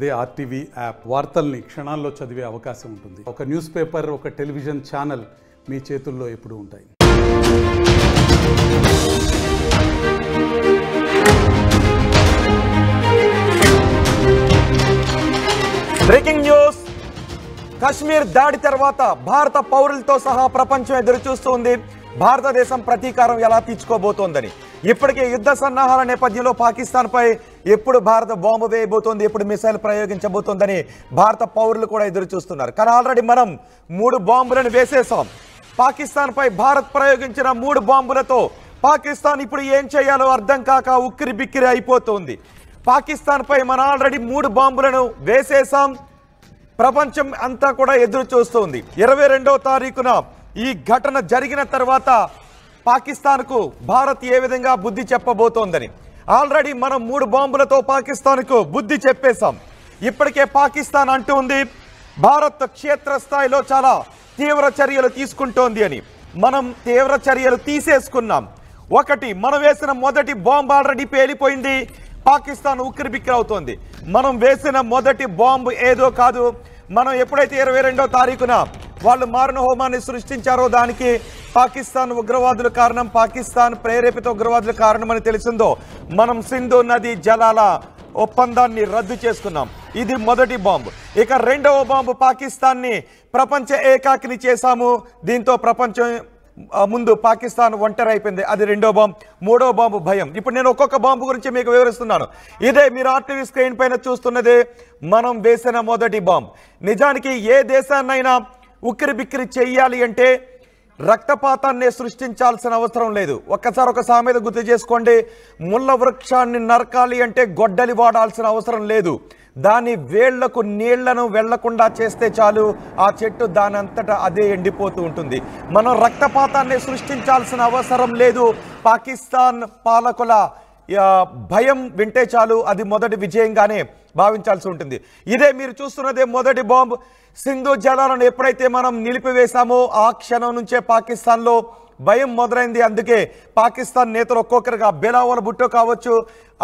అదే RTV app వార్తల్ని క్షణాల్లో చదివే అవకాశం ఉంటుంది. ఒక న్యూస్ పేపర్, ఒక టెలివిజన్ ఛానల్ మీ చేతుల్లో ఎప్పుడూ ఉంటాయి. Breaking news. కశ్మీర్ దాడి తర్వాత భారత పౌరులతో సహా ప్రపంచం ఎదురుచూస్తుంది భారతదేశం ప్రతీకారం ఎలా తీర్చుకోబోతోందని. ఇప్పటికే యుద్ధ సన్నాహాల నేపథ్యంలో పాకిస్తాన్పై ఎప్పుడు భారత బాంబు వేయబోతోంది, ఎప్పుడు మిసైల్ ప్రయోగించబోతోందని భారత పౌరులు కూడా ఎదురు చూస్తున్నారు. కానీ ఆల్రెడీ మనం 3 బాంబులను వేసేసాం. పాకిస్తాన్పై భారత్ ప్రయోగించిన 3 బాంబులతో పాకిస్తాన్ ఇప్పుడు ఏం చేయాలో అర్థం కాక ఉక్కిరి బిక్కిరి అయిపోతుంది. పాకిస్తాన్పై మనం ఆల్రెడీ 3 బాంబులను వేసేసాం. ప్రపంచం అంతా కూడా ఎదురు చూస్తుంది. 22వ తారీఖున ఈ ఘటన జరిగిన తర్వాత పాకిస్తాన్కు భారత్ ఏ విధంగా బుద్ధి చెప్పబోతోందని. ఆల్రెడీ మనం 3 బాంబులతో పాకిస్తాన్కు బుద్ధి చెప్పేశాం. ఇప్పటికే పాకిస్తాన్ అంటుంది భారత్ క్షేత్రస్థాయిలో చాలా తీవ్ర చర్యలు తీసుకుంటోంది అని. మనం తీవ్ర చర్యలు తీసేసుకున్నాం. ఒకటి, మనం వేసిన మొదటి బాంబు ఆల్రెడీ పేలిపోయింది. పాకిస్తాన్ ఉక్కిరిబిక్కిరి అవుతోంది. మనం వేసిన మొదటి బాంబు ఏదో కాదు. మనం ఎప్పుడైతే 22వ తారీఖున వాళ్ళు మారణ హోమాన్ని సృష్టించారో దానికి పాకిస్తాన్ ఉగ్రవాదుల కారణం, పాకిస్తాన్ ప్రేరేపిత ఉగ్రవాదుల కారణమని తెలిసిందో మనం సింధు నది జలాల ఒప్పందాన్ని రద్దు చేసుకున్నాం. ఇది మొదటి బాంబు. ఇక 2వ బాంబు పాకిస్తాన్ని ప్రపంచ ఏకాకిని చేశాము. దీంతో ప్రపంచం ముందు పాకిస్తాన్ ఒంటరి అయిపోయింది. అది 2వ బాంబు. 3వ బాంబు భయం. ఇప్పుడు నేను ఒక్కొక్క బాంబు గురించి మీకు వివరిస్తున్నాను. ఇదే మీరు ఆర్టీవీ స్క్రీన్ పైన చూస్తున్నదే మనం వేసిన మొదటి బాంబు. నిజానికి ఏ దేశాన్నైనా ఉక్కిరి బిక్కిరి చెయ్యాలి అంటే రక్తపాతాన్ని సృష్టించాల్సిన అవసరం లేదు. ఒక్కసారి ఒక సామెత గుర్తు చేసుకోండి. ముళ్ళ వృక్షాన్ని నరకాలి అంటే గొడ్డలి వాడాల్సిన అవసరం లేదు. దాని వేళ్లకు నీళ్లను వెళ్లకుండా చేస్తే చాలు, ఆ చెట్టు దాని అంతటా అదే ఎండిపోతూ ఉంటుంది. మనం రక్తపాతాన్ని సృష్టించాల్సిన అవసరం లేదు. పాకిస్తాన్ పాలకుల భయం వింటే చాలు, అది మొదటి విజయంగానే భావించాల్సి ఉంటుంది. ఇదే మీరు చూస్తున్నదే మొదటి బాంబు. సింధు జలాలను ఎప్పుడైతే మనం నిలిపివేశామో ఆ క్షణం నుంచే పాకిస్తాన్లో భయం మొదలైంది. అందుకే పాకిస్తాన్ నేతలు ఒక్కొక్కరుగా బెలావల్ భుట్టో కావచ్చు,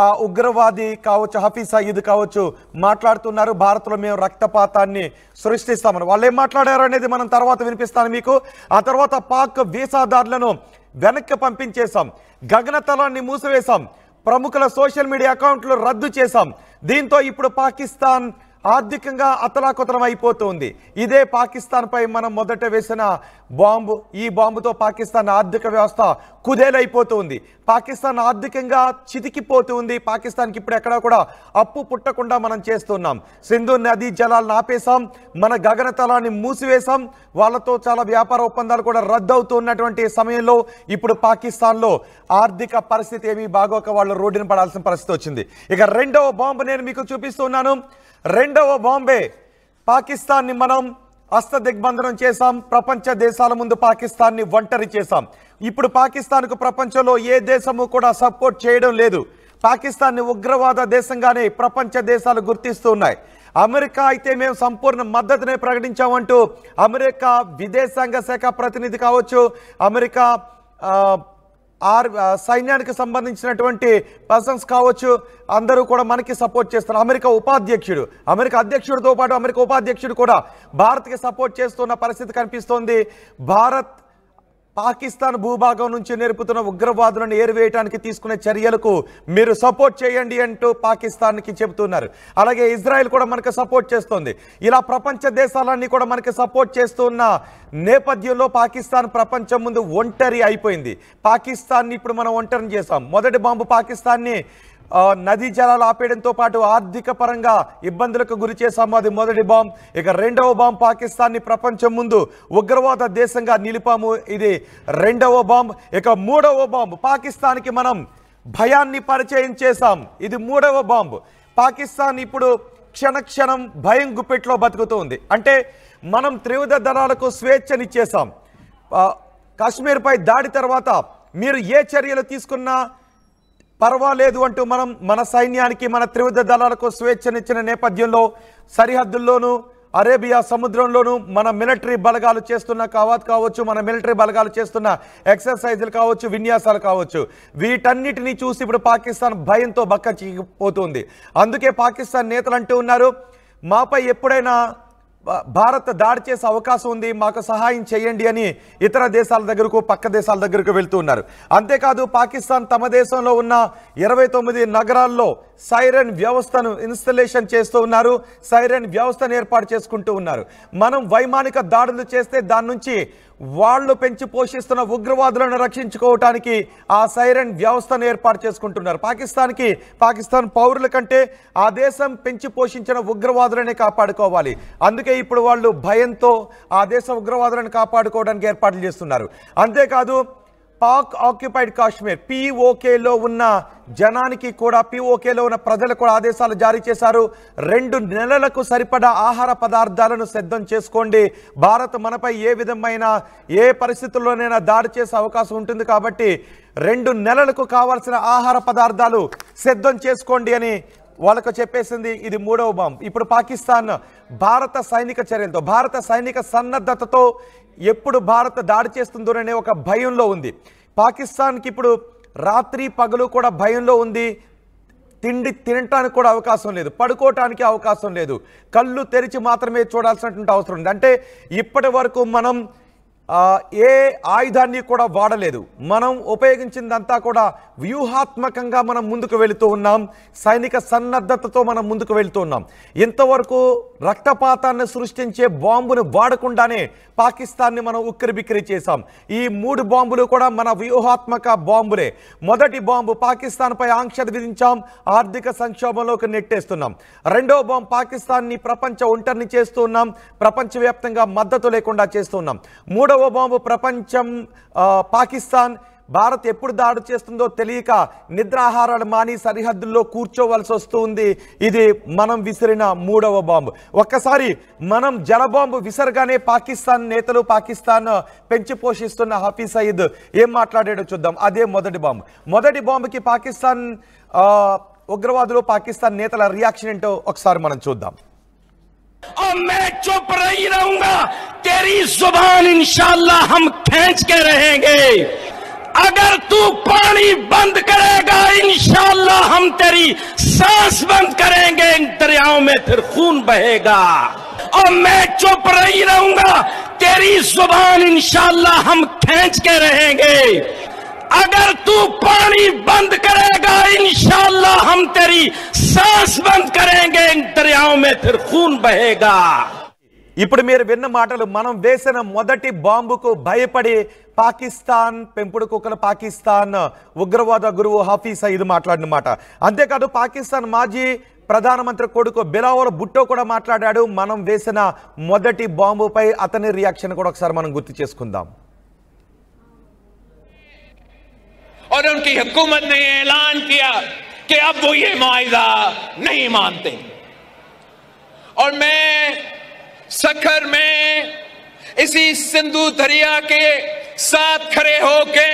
ఆ ఉగ్రవాది కావచ్చు, హఫీజ్ సయీద్ కావచ్చు, మాట్లాడుతున్నారు భారత్లో మేము రక్తపాతాన్ని సృష్టిస్తామని. వాళ్ళు ఏం మాట్లాడారు అనేది మనం తర్వాత వినిపిస్తాను మీకు. ఆ తర్వాత పాక్ వీసాదారులను వెనక్కి పంపించేశాం, గగనతలాన్ని మూసివేశాం, ప్రముఖుల సోషల్ మీడియా అకౌంట్లు రద్దు చేశాం. దీంతో ఇప్పుడు పాకిస్తాన్ ఆర్థికంగా అతలాకుతలం అయిపోతుంది. ఇదే పాకిస్తాన్పై మనం మొదట వేసిన బాంబు. ఈ బాంబుతో పాకిస్తాన్ ఆర్థిక వ్యవస్థ కుదేలైపోతుంది. పాకిస్తాన్ ఆర్థికంగా చితికిపోతుంది. పాకిస్తాన్కి ఇప్పుడు ఎక్కడా కూడా అప్పు పుట్టకుండా మనం చేస్తున్నాం. సింధు నదీ జలాలను ఆపేశాం, మన గగనతలాన్ని మూసివేశాం. వాళ్ళతో చాలా వ్యాపార ఒప్పందాలు కూడా రద్దు అవుతున్నటువంటి సమయంలో ఇప్పుడు పాకిస్తాన్లో ఆర్థిక పరిస్థితి ఏమీ బాగోక వాళ్ళు రోడ్డున పడాల్సిన పరిస్థితి వచ్చింది. ఇక 2వ బాంబు నేను మీకు చూపిస్తున్నాను. 2వ బాంబే పాకిస్తాన్ని మనం హస్తదిగ్బంధనం చేశాం. ప్రపంచ దేశాల ముందు పాకిస్తాన్ని ఒంటరి చేశాం. ఇప్పుడు పాకిస్తాన్కు ప్రపంచంలో ఏ దేశము కూడా సపోర్ట్ చేయడం లేదు. పాకిస్తాన్ని ఉగ్రవాద దేశంగానే ప్రపంచ దేశాలు గుర్తిస్తూ ఉన్నాయి. అమెరికా అయితే మేము సంపూర్ణ మద్దతునే ప్రకటించామంటూ అమెరికా విదేశాంగ శాఖ ప్రతినిధి కావచ్చు, అమెరికా సైన్యానికి సంబంధించినటువంటి పర్సన్స్ కావచ్చు, అందరూ కూడా మనకి సపోర్ట్ చేస్తున్నారు. అమెరికా అధ్యక్షుడితో పాటు అమెరికా ఉపాధ్యక్షుడు కూడా భారత్కి సపోర్ట్ చేస్తున్న పరిస్థితి కనిపిస్తోంది. భారత్ పాకిస్తాన్ భూభాగం నుంచి నేర్పుతున్న ఉగ్రవాదులను ఏరివేయడానికి తీసుకునే చర్యలకు మీరు సపోర్ట్ చేయండి అంటూ పాకిస్తాన్కి చెబుతున్నారు. అలాగే ఇజ్రాయెల్ కూడా మనకు సపోర్ట్ చేస్తోంది. ఇలా ప్రపంచ దేశాలన్నీ కూడా మనకి సపోర్ట్ చేస్తున్న నేపథ్యంలో పాకిస్తాన్ ప్రపంచం ముందు ఒంటరి అయిపోయింది. పాకిస్తాన్ని ఇప్పుడు మనం ఒంటరిని చేస్తాం. మొదటి బాంబు పాకిస్తాన్ని నదీ జలాలు ఆపేయడంతో పాటు ఆర్థిక పరంగా ఇబ్బందులకు గురి చేశాము, అది మొదటి బాంబు. ఇక 2వ బాంబు పాకిస్తాన్ని ప్రపంచం ముందు ఉగ్రవాద దేశంగా నిలిపాము, ఇది 2వ బాంబు. ఇక 3వ బాంబు పాకిస్తాన్కి మనం భయాన్ని పరిచయం చేశాం, ఇది 3వ బాంబు. పాకిస్తాన్ ఇప్పుడు క్షణక్షణం భయం గుప్పెట్లో బతుకుతుంది. అంటే మనం త్రివిధ దళాలకు స్వేచ్ఛనిచ్చేసాం. కాశ్మీర్పై దాడి తర్వాత మీరు ఏ చర్యలు తీసుకున్నా పర్వాలేదు అంటూ మనం మన సైన్యానికి, మన త్రివిధ దళాలకు స్వేచ్ఛనిచ్చిన నేపథ్యంలో సరిహద్దుల్లోనూ అరేబియా సముద్రంలోనూ మన మిలిటరీ బలగాలు చేస్తున్న కవాత్ కావచ్చు, మన మిలిటరీ బలగాలు చేస్తున్న ఎక్సర్సైజులు కావచ్చు, విన్యాసాలు కావచ్చు, వీటన్నిటినీ చూసి ఇప్పుడు పాకిస్తాన్ భయంతో బక్క చిక్కిపోతుంది. అందుకే పాకిస్తాన్ నేతలు అంటూ ఉన్నారు, మాపై ఎప్పుడైనా భారత్ దాడి చేసే అవకాశం ఉంది, మాకు సహాయం చేయండి అని ఇతర దేశాల దగ్గరకు, పక్క దేశాల దగ్గరకు వెళ్తూ ఉన్నారు. అంతేకాదు పాకిస్తాన్ తమ దేశంలో ఉన్న 29 నగరాల్లో సైరన్ వ్యవస్థను ఇన్స్టలేషన్ చేస్తూ ఉన్నారు, సైరన్ వ్యవస్థను ఏర్పాటు చేసుకుంటూ ఉన్నారు. మనం వైమానిక దాడులు చేస్తే దాని నుంచి వాళ్ళు పెంచి పోషిస్తున్న ఉగ్రవాదులను రక్షించుకోవటానికి ఆ సైరన్ వ్యవస్థను ఏర్పాటు చేసుకుంటున్నారు. పాకిస్తాన్ పౌరుల కంటే ఆ దేశం పెంచి పోషించిన ఉగ్రవాదులనే కాపాడుకోవాలి. అందుకే ఇప్పుడు వాళ్ళు భయంతో ఆ దేశ ఉగ్రవాదులను కాపాడుకోవడానికి ఏర్పాట్లు చేస్తున్నారు. అంతేకాదు పాక్ ఆక్యుపైడ్ కాశ్మీర్ POKలో ఉన్న జనానికి కూడా, POKలో ఉన్న ప్రజలకు కూడా ఆదేశాలు జారీ చేశారు. 2 నెలలకు సరిపడా ఆహార పదార్థాలను సిద్ధం చేసుకోండి, భారత్ మనపై ఏ విధమైన ఏ పరిస్థితుల్లోనైనా దాడి చేసే అవకాశం ఉంటుంది కాబట్టి 2 నెలలకు కావాల్సిన ఆహార పదార్థాలు సిద్ధం చేసుకోండి అని వాళ్ళకు చెప్పేసింది. ఇది 3వ బాంబు. ఇప్పుడు పాకిస్తాన్ భారత సైనిక చర్యలతో, భారత సైనిక సన్నద్ధతతో ఎప్పుడు భారత్ దాడి చేస్తుందోననే ఒక భయంలో ఉంది. పాకిస్తాన్కి ఇప్పుడు రాత్రి పగలు కూడా భయంలో ఉంది. తిండి తినటానికి కూడా అవకాశం లేదు, పడుకోవటానికి అవకాశం లేదు, కళ్ళు తెరిచి మాత్రమే చూడాల్సినటువంటి అవసరం ఉంది. అంటే ఇప్పటి వరకు మనం ఏ ఆయుధాన్ని కూడా వాడలేదు, మనం ఉపయోగించిందంతా కూడా వ్యూహాత్మకంగా మనం ముందుకు వెళుతూ ఉన్నాం, సైనిక సన్నద్ధతతో మనం ముందుకు వెళుతూ ఉన్నాం. ఇంతవరకు రక్తపాతాన్ని సృష్టించే బాంబును వాడకుండానే పాకిస్తాన్ని మనం ఉక్కిరిబిక్కిరి చేశాం. ఈ 3 బాంబులు కూడా మన వ్యూహాత్మక బాంబులే. మొదటి బాంబు పాకిస్తాన్పై ఆంక్షలు విధించాం, ఆర్థిక సంక్షోభంలోకి నెట్టేస్తున్నాం. రెండో బాంబు పాకిస్తాన్ని ప్రపంచ ఒంటరిని చేస్తూ ఉన్నాం, ప్రపంచవ్యాప్తంగా మద్దతు లేకుండా చేస్తున్నాం. మూడవ బాంబు ప్రపంచం పాకిస్తాన్ భారత్ ఎప్పుడు దాడి చేస్తుందో తెలియక నిద్రాహారాలు మాని సరిహద్దుల్లో కూర్చోవలసి వస్తుంది. ఇది మనం విసిరిన 3వ బాంబు. ఒక్కసారి మనం జలబాంబు విసరగానే పాకిస్తాన్ నేతలు, పాకిస్తాన్ పెంచి పోషిస్తున్న హఫీజ్ సయీద్ ఏం మాట్లాడాడో చూద్దాం. అదే మొదటి బాంబు. మొదటి బాంబుకి పాకిస్తాన్ ఉగ్రవాదులు, పాకిస్తాన్ నేతల రియాక్షన్ ఏంటో ఒకసారి మనం చూద్దాం. और मैं चुप नहीं रहूंगा, तेरी जुबान इंशाअल्लाह हम खींच के रहेंगे। अगर तू पानी बंद करेगा इंशाअल्लाह हम तेरी सांस बंद करेंगे, इन दरियाओं में फिर खून बहेगा। और मैं चुप नहीं रहूंगा, तेरी जुबान इंशाअल्लाह हम खींच के रहेंगे। अगर तू पानी बंद करेगा इंशाअल्लाह हम तेरी सांस बंद करेंगे, इन दरियाओं में फिर खून बहेगा। ఇప్పుడు మీరు విన్న మాటలు మనం వేసిన మొదటి బాంబుకు భయపడి పాకిస్తాన్ పెంపుడు కుక్కల పాకిస్తాన్ ఉగ్రవాద గురువు హఫీజ్ సయీద్ మాట్లాడిన మాట. అంతేకాదు పాకిస్తాన్ మాజీ ప్రధానమంత్రి కొడుకు బిలావల్ భుట్టో కూడా మాట్లాడాడు. మనం వేసిన మొదటి బాంబుపై అతని రియాక్షన్ కూడా ఒకసారి మనం గుర్తు చేసుకుందాం. और उनकी हुकूमत ने ऐलान किया कि अब वो ये मुआहिदा नहीं मानते। और मैं सखर में इसी सिंधु दरिया के साथ खड़े होके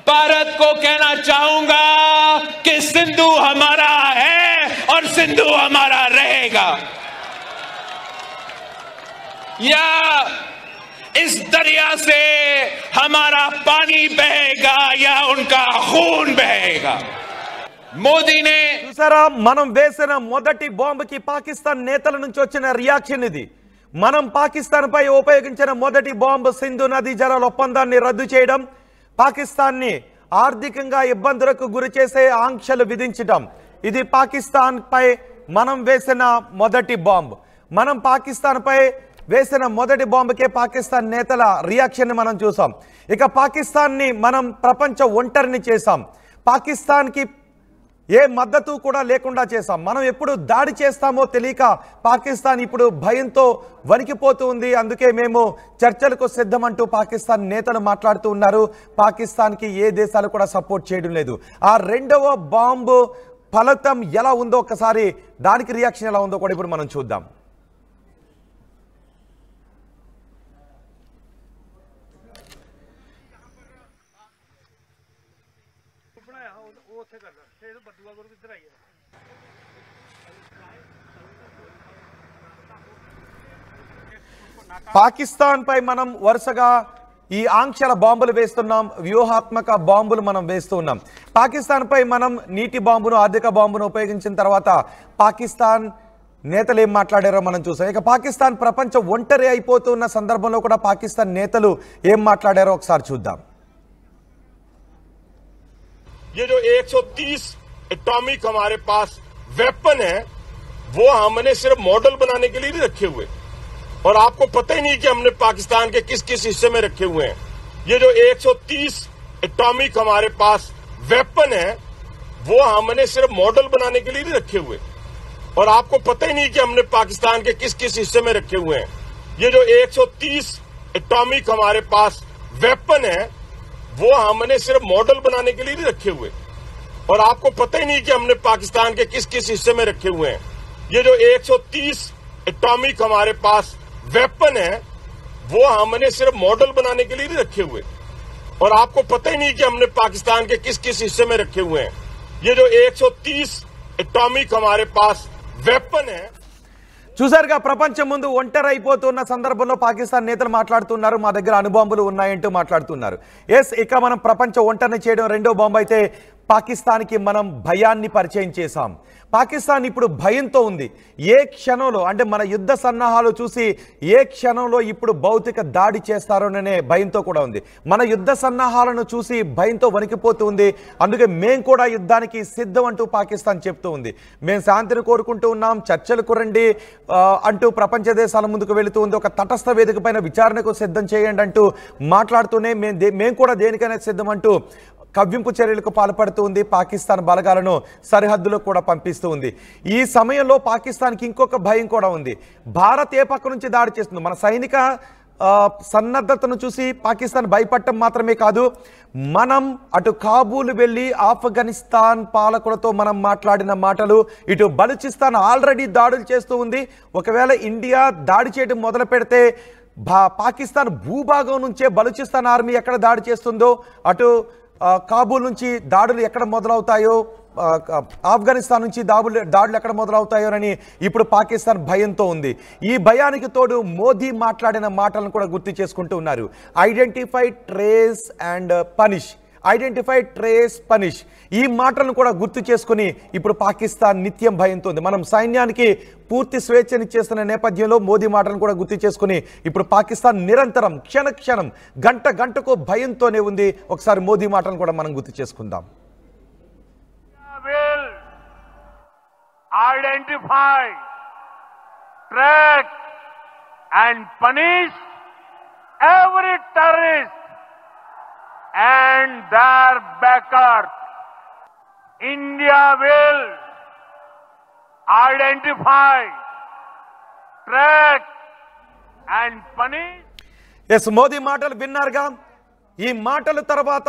भारत को कहना चाहूंगा कि सिंधु हमारा है और सिंधु हमारा रहेगा। या इस दरिया से हमारा पानी बहेगा या उनका खून बहेगा। మోదీ నే చూసారా, మనం వేసిన మొదటి బాంబుకి పాకిస్తాన్ నేతల నుంచి వచ్చిన రియాక్షన్ ఇది. మనం పాకిస్తాన్ పై ఉపయోగించిన మొదటి బాంబు సింధు నదీ జలాల ఒప్పందాన్ని రద్దు చేయడం, పాకిస్తాన్ని ఆర్థికంగా ఇబ్బందులకు గురి చేసే ఆంక్షలు విధించడం. ఇది పాకిస్తాన్ పై మనం వేసిన మొదటి బాంబు. మనం పాకిస్తాన్ పై వేసిన మొదటి బాంబుకే పాకిస్తాన్ నేతల రియాక్షన్ మనం చూసాం. ఇక పాకిస్తాన్ని మనం ప్రపంచ ఒంటరిని చేశాం, పాకిస్తాన్కి ఏ మద్దతు కూడా లేకుండా చేశాం. మనం ఎప్పుడు దాడి చేస్తామో తెలియక పాకిస్తాన్ ఇప్పుడు భయంతో వణికిపోతూ ఉంది. అందుకే మేము చర్చలకు సిద్ధమంటూ పాకిస్తాన్ నేతలు మాట్లాడుతూ ఉన్నారు. పాకిస్తాన్కి ఏ దేశాలు కూడా సపోర్ట్ చేయడం లేదు. ఆ రెండవ బాంబు ఫలితం ఎలా ఉందో ఒకసారి, దానికి రియాక్షన్ ఎలా ఉందో కూడా ఇప్పుడు మనం చూద్దాం. పాకిస్తాన్ పై మనం వరుసగా ఈ ఆంక్షల బాంబులు వేస్తున్నాం, వ్యూహాత్మక బాంబులు మనం వేస్తూ ఉన్నాం. పాకిస్తాన్ పై మనం నీటి బాంబును, ఆర్థిక బాంబును ఉపయోగించిన తర్వాత పాకిస్తాన్ నేతలు ఏం మాట్లాడారో మనం చూసాం. ఇక పాకిస్తాన్ ప్రపంచ ఒంటరి అయిపోతున్న సందర్భంలో కూడా పాకిస్తాన్ నేతలు ఏం మాట్లాడారో ఒకసారి చూద్దాం. ये जो 130 एटॉमिक हमारे पास वेपन है वो हमने सिर्फ मॉडल बनाने के लिए नहीं रखे हुए, और आपको पता ही नहीं कि हमने पाकिस्तान के किस किस हिस्से में रखे हुए हैं. ये जो 130 एटॉमिक हमारे पास वेपन है वो हमने सिर्फ मॉडल बनाने के लिए नहीं रखे हुए, और आपको पता ही नहीं कि हमने पाकिस्तान के किस किस हिस्से में रखे हुए हैं. ये जो 130 एटॉमिक हमारे पास वेपन है वो हमने सिर्फ मॉडल बनाने के लिए नहीं रखे हुए, और आपको पता ही नहीं कि हमने पाकिस्तान के किस किस हिस्से में रखे हुए हैं. ये जो 130 एटॉमिक हमारे पास वेपन है वो हमने सिर्फ मॉडल बनाने के लिए नहीं रखे हुए, और आपको पता ही नहीं कि हमने पाकिस्तान के किस किस हिस्से में रखे हुए हैं. ये जो 130 एटॉमिक हमारे पास वेपन है. చూసారుగా, ప్రపంచం ముందు ఒంటరి అయిపోతున్న సందర్భంలో పాకిస్తాన్ నేతలు మాట్లాడుతున్నారు, మా దగ్గర అణుబాంబులు ఉన్నాయంటూ మాట్లాడుతున్నారు. ఎస్, ఇక మనం ప్రపంచ ఒంటరిని చేయడం రెండో బాంబు అయితే పాకిస్తాన్కి మనం భయాన్ని పరిచయం చేశాం. పాకిస్తాన్ ఇప్పుడు భయంతో ఉంది. ఏ క్షణంలో అంటే మన యుద్ధ సన్నాహాలు చూసి ఏ క్షణంలో ఇప్పుడు భౌతిక దాడి చేస్తారోననే భయంతో కూడా ఉంది. మన యుద్ధ సన్నాహాలను చూసి భయంతో వణికిపోతూ ఉంది. అందుకే మేం కూడా యుద్ధానికి సిద్ధం అంటూ పాకిస్తాన్ చెప్తూ ఉంది. మేము శాంతిని కోరుకుంటూ ఉన్నాం, చర్చలకు రండి అంటూ ప్రపంచ దేశాల ముందుకు వెళుతూ ఉంది. ఒక తటస్థ వేదిక పైన విచారణకు సిద్ధం చేయండి అంటూ మాట్లాడుతూనే మేము కూడా దేనికైనా సిద్ధం అంటూ కవ్వింపు చర్యలకు పాల్పడుతూ ఉంది. పాకిస్తాన్ బలగాలను సరిహద్దులో కూడా పంపిస్తూ ఉంది. ఈ సమయంలో పాకిస్తాన్కి ఇంకొక భయం కూడా ఉంది. భారత్ ఏ పక్క నుంచి దాడి చేస్తుంది, మన సైనిక సన్నద్ధతను చూసి పాకిస్తాన్ భయపడటం మాత్రమే కాదు, మనం అటు కాబూల్ వెళ్ళి ఆఫ్ఘనిస్తాన్ పాలకులతో మనం మాట్లాడిన మాటలు, ఇటు బలూచిస్తాన్ ఆల్రెడీ దాడులు చేస్తూ ఉంది. ఒకవేళ ఇండియా దాడి చేయడం మొదలు పెడితే పాకిస్తాన్ భూభాగం నుంచే బలూచిస్తాన్ ఆర్మీ ఎక్కడ దాడి చేస్తుందో, అటు కాబూల్ నుంచి దాడులు ఎక్కడ మొదలవుతాయో, ఆఫ్ఘనిస్తాన్ నుంచి దాడులు ఎక్కడ మొదలవుతాయోనని ఇప్పుడు పాకిస్తాన్ భయంతో ఉంది. ఈ భయానికి తోడు మోదీ మాట్లాడిన మాటలను కూడా గుర్తు చేసుకుంటూ ఉన్నారు. Identify, trace and punish. Identify, trace, punish. ఈ మాటలను కూడా గుర్తు చేసుకుని ఇప్పుడు పాకిస్తాన్ నిత్యం భయంతో ఉంది. మనం సైన్యానికి పూర్తి స్వేచ్ఛనిచ్చేస్తున్న నేపథ్యంలో మోదీ మాటలను కూడా గుర్తు చేసుకుని ఇప్పుడు పాకిస్తాన్ నిరంతరం క్షణ క్షణం గంట గంటకు భయంతోనే ఉంది. ఒకసారి మోదీ మాటలను కూడా మనం గుర్తు చేసుకుందాం. Identify, track and punish every terrorist and their backers. India will identify, track and punish. Yes, Modi మాటలు విన్నారుగా. ఈ మాటల తర్వాత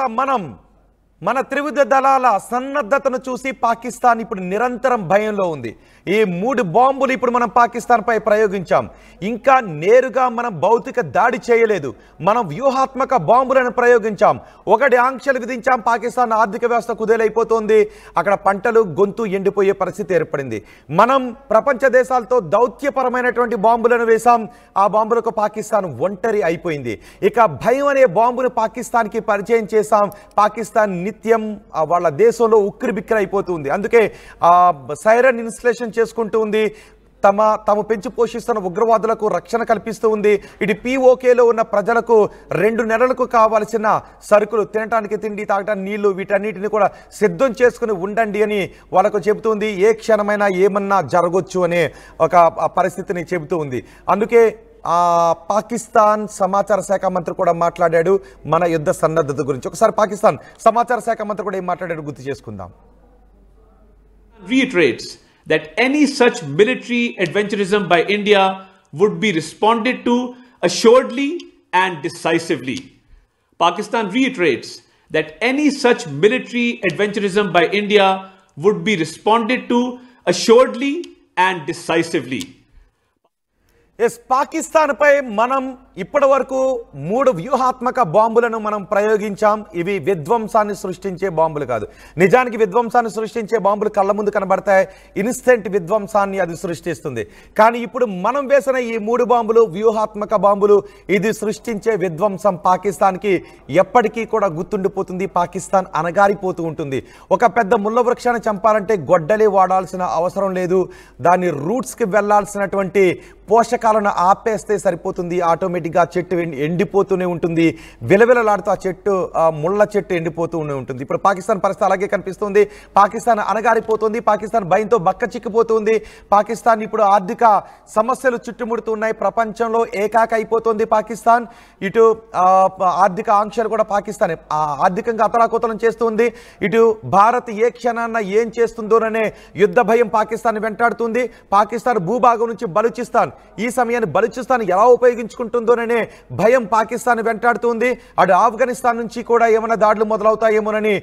మన త్రివిధ దళాల సన్నద్ధతను చూసి పాకిస్తాన్ ఇప్పుడు నిరంతరం భయంలో ఉంది. ఈ 3 బాంబులు ఇప్పుడు మనం పాకిస్తాన్ పై ప్రయోగించాం. ఇంకా నేరుగా మనం భౌతిక దాడి చేయలేదు, మనం వ్యూహాత్మక బాంబులను ప్రయోగించాం. ఒకటి ఆంక్షలు విధించాం, పాకిస్తాన్ ఆర్థిక వ్యవస్థ కుదేలైపోతుంది, అక్కడ పంటలు గొంతు ఎండిపోయే పరిస్థితి ఏర్పడింది. మనం ప్రపంచ దేశాలతో దౌత్యపరమైనటువంటి బాంబులను వేశాం, ఆ బాంబులకు పాకిస్తాన్ ఒంటరి అయిపోయింది. ఇక భయం అనే బాంబును పాకిస్తాన్కి పరిచయం చేశాం. పాకిస్తాన్ నిత్యం వాళ్ళ దేశంలో ఉక్కిరి బిక్కిరి అయిపోతుంది. అందుకే సైరన్ ఇన్స్టలేషన్ చేసుకుంటూ ఉంది, తమ పెంచి పోషిస్తున్న ఉగ్రవాదులకు రక్షణ కల్పిస్తూ ఉంది. ఇటు POKలో ఉన్న ప్రజలకు 2 నెలలకు కావాల్సిన సరుకులు, తినడానికి తిండి, తాగడానికి నీళ్లు, వీటన్నిటిని కూడా సిద్ధం చేసుకుని ఉండండి అని వాళ్ళకు చెబుతుంది. ఏ క్షణమైనా ఏమన్నా జరగొచ్చు అనే ఒక పరిస్థితిని చెబుతూ ఉంది. అందుకే పాకిస్తాన్ సమాచార శాఖ మంత్రి కూడా మాట్లాడాడు మన యుద్ధ సన్నద్ధత గురించి. ఒకసారి పాకిస్తాన్ సమాచార శాఖ మంత్రి కూడా ఏం మాట్లాడాడు గుర్తు చేసుకుందాం. Reiterates that any such military adventurism by India would be responded to assuredly and decisively. Pakistan reiterates that any such military adventurism by India would be responded to assuredly and decisively. Pakistan పై మనం ఇప్పటి వరకు 3 వ్యూహాత్మక బాంబులను మనం ప్రయోగించాం. ఇవి విధ్వంసాన్ని సృష్టించే బాంబులు కాదు. నిజానికి విధ్వంసాన్ని సృష్టించే బాంబులు కళ్ళ ముందు కనబడతాయి, ఇన్స్టెంట్ విధ్వంసాన్ని అది సృష్టిస్తుంది. కానీ ఇప్పుడు మనం వేసిన ఈ 3 బాంబులు వ్యూహాత్మక బాంబులు, ఇది సృష్టించే విధ్వంసం పాకిస్తాన్కి ఎప్పటికీ కూడా గుర్తుండిపోతుంది. పాకిస్తాన్ అనగారిపోతూ ఉంటుంది. ఒక పెద్ద ముళ్ళ వృక్షాన్ని చంపాలంటే గొడ్డలి వాడాల్సిన అవసరం లేదు. దాని రూట్స్కి వెళ్లాల్సినటువంటి పోషకాలను ఆపేస్తే సరిపోతుంది. ఆటోమేటిక్గా చెట్టు ఎండిపోతూనే ఉంటుంది. విలవిలలాడుతూ ఆ చెట్టు, ముళ్ళ చెట్టు ఎండిపోతూనే ఉంటుంది. ఇప్పుడు పాకిస్తాన్ పరిస్థితి అలాగే కనిపిస్తుంది. పాకిస్తాన్ అనగారిపోతుంది. పాకిస్తాన్ భయంతో బక్క చిక్కిపోతుంది. పాకిస్తాన్ ఇప్పుడు ఆర్థిక సమస్యలు చుట్టుముడుతున్నాయి. ప్రపంచంలో ఏకాక అయిపోతుంది పాకిస్తాన్. ఇటు ఆర్థిక ఆంక్షలు కూడా పాకిస్తాన్ ఆర్థికంగా అతలాకుతలం చేస్తుంది. ఇటు భారత్ ఏ క్షణాన్న ఏం చేస్తుందోననే యుద్ధ భయం పాకిస్తాన్ వెంటాడుతుంది. పాకిస్తాన్ భూభాగం నుంచి బలూచిస్తాన్, ఈ సమయాన్ని బలూచిస్తాన్ ఎలా ఉపయోగించుకుంటుందోననే భయం పాకిస్తాన్ వెంటాడుతుంది. అటు ఆఫ్ఘనిస్తాన్ నుంచి కూడా ఏమైనా దాడులు మొదలవుతాయేమోనని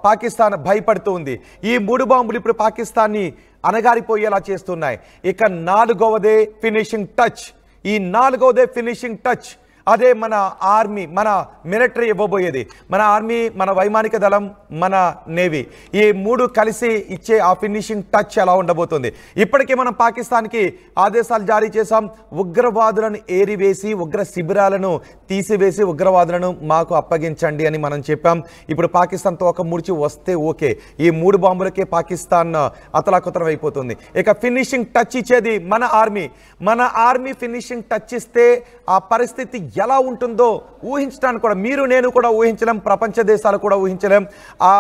పాకిస్తాన్ భయపడుతుంది. ఈ 3 బాంబులు ఇప్పుడు పాకిస్తాన్ని అనగారిపోయేలా చేస్తున్నాయి. ఇక 4వదే ఫినిషింగ్ టచ్. ఈ 4వదే ఫినిషింగ్ టచ్ అదే మన ఆర్మీ, మన మిలిటరీ ఇవ్వబోయేది. మన ఆర్మీ, మన వైమానిక దళం, మన నేవీ, ఈ 3 కలిసి ఇచ్చే ఆ ఫినిషింగ్ టచ్ ఎలా ఉండబోతుంది. ఇప్పటికే మనం పాకిస్తాన్కి ఆదేశాలు జారీ చేశాం. ఉగ్రవాదులను ఏరివేసి, ఉగ్ర శిబిరాలను తీసివేసి ఉగ్రవాదులను మాకు అప్పగించండి అని మనం చెప్పాం. ఇప్పుడు పాకిస్తాన్ తోక ముడిచి వస్తే ఓకే, ఈ 3 బాంబులకే పాకిస్తాన్ అతలాకుతలం అయిపోతుంది. ఇక ఫినిషింగ్ టచ్ ఇచ్చేది మన ఆర్మీ. మన ఆర్మీ ఫినిషింగ్ టచ్ ఇస్తే ఆ పరిస్థితి ఎలా ఉంటుందో ఊహించడానికి కూడా మీరు నేను కూడా ఊహించలేం, ప్రపంచ దేశాలు కూడా ఊహించలేం. ఆ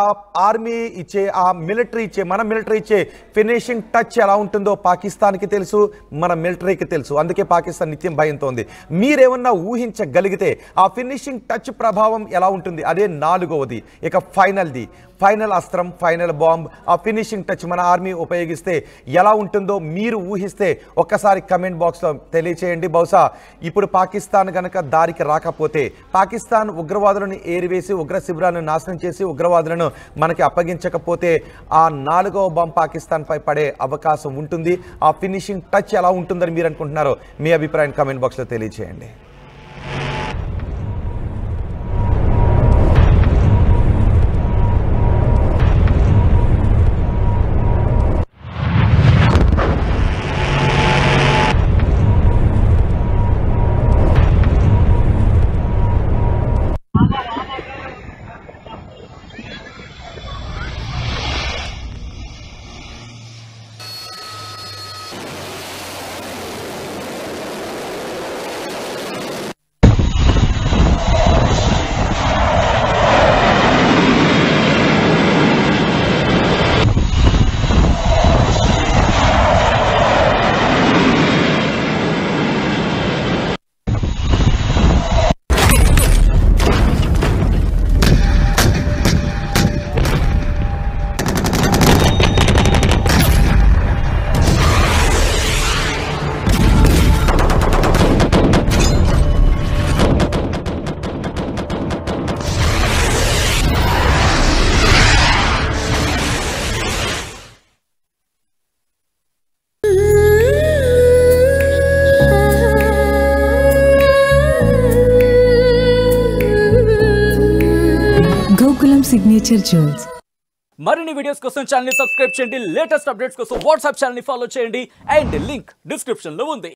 ఆర్మీ ఇచ్చే, ఆ మిలిటరీ ఇచ్చే, మన మిలిటరీ ఇచ్చే ఫినిషింగ్ టచ్ ఎలా ఉంటుందో పాకిస్తాన్కి తెలుసు, మన మిలిటరీకి తెలుసు. అందుకే పాకిస్తాన్ నిత్యం భయంతో ఉంది. మీరేమన్నా ఊహించగలిగితే ఆ ఫినిషింగ్ టచ్ ప్రభావం ఎలా ఉంటుంది? అదే 4వది. ఇక ఫైనల్ అస్త్రం, ఫైనల్ బాంబ్, ఆ ఫినిషింగ్ టచ్ మన ఆర్మీ ఉపయోగిస్తే ఎలా ఉంటుందో మీరు ఊహిస్తే ఒక్కసారి కమెంట్ బాక్స్లో తెలియచేయండి. బహుశా ఇప్పుడు పాకిస్తాన్ గనక దారికి రాకపోతే, పాకిస్తాన్ ఉగ్రవాదులను ఏరివేసి ఉగ్ర శిబిరాలను నాశనం చేసి ఉగ్రవాదులను మనకి అప్పగించకపోతే ఆ 4వ బాంబ్ పాకిస్తాన్ పై పడే అవకాశం ఉంటుంది. ఆ ఫినిషింగ్ టచ్ ఎలా ఉంటుందని మీరు అనుకుంటున్నారో మీ అభిప్రాయం కమెంట్ బాక్స్లో తెలియచేయండి. Signature jewels. మరిన్ని వీడియోస్ కోసం ఛానల్ ని సబ్స్క్రైబ్ చేయండి. లేటెస్ట్ అప్డేట్స్ కోసం వాట్సాప్ ఛానల్ ని ఫాలో చేయండి. అండ్ లింక్ డిస్క్రిప్షన్ లో ఉంది.